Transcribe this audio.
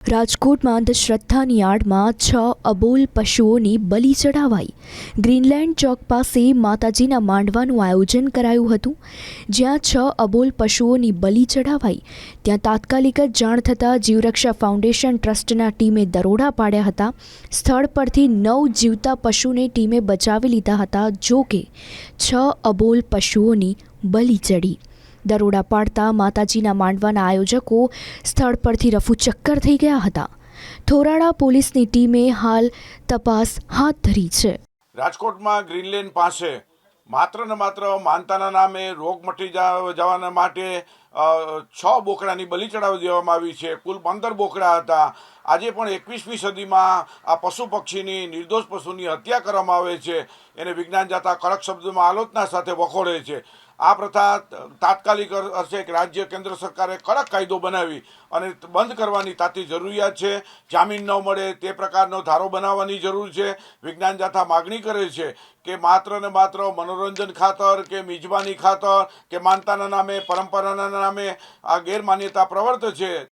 રાજકોટમાં અંધશ્રદ્ધાની આડમાં 6 અબોલ પશુઓની બલિ ચડાવાઈ। ગ્રીનલેન્ડ ચોક પાસે માતાજીના માંડવાનું આયોજન કરાયું હતું, જ્યાં 6 અબોલ પશુઓની બલિ ચડાવાઈ। ત્યાં તાત્કાલિક જ જાણ થતાં જીવરક્ષા ફાઉન્ડેશન ટ્રસ્ટના ટીમે દરોડા પાડ્યા હતા। સ્થળ પરથી 9 જીવતા પશુને ટીમે બચાવી લીધા હતા, જો કે 6 અબોલ પશુઓની બલિ ચડી। દરોડા પાડતા માતાજીના માંડવાના આયોજકો સ્થળ પરથી રફુચક્કર થઈ ગયા હતા। થોરાળા પોલીસની ટીમે હાલ તપાસ હાથ ધરી છે। રાજકોટમાં ગ્રીનલેન્ડ પાસે માત્ર ને માત્ર માનતાના નામે રોગ મટી જવાના માટે 6 બોકડાની બલિ ચડાવી દેવામાં આવી છે। કુલ 15 બોકડા હતા। આજે પણ 21મી સદીમાં આ પશુ પક્ષીની, નિર્દોષ પશુની હત્યા કરવામાં આવે છે, એને વિજ્ઞાન જાતા કડક શબ્દોમાં આલોચના સાથે વખોડે છે। આ પ્રથા તાત્કાલિક અર્થે રાજ્ય કેન્દ્ર સરકારે કડક કાયદો બનાવી અને બંધ કરવાની તાતી જરૂરિયાત છે। જામીન ન મળે તે પ્રકારનો ધારો બનાવવાની જરૂર છે। વિજ્ઞાન જાથા માગણી કરે છે કે માત્ર ને માત્ર મનોરંજન ખાતર કે મિજબાની ખાતર કે માનતાના નામે, પરંપરાના નામે આ ગેરમાન્યતા પ્રવર્તે છે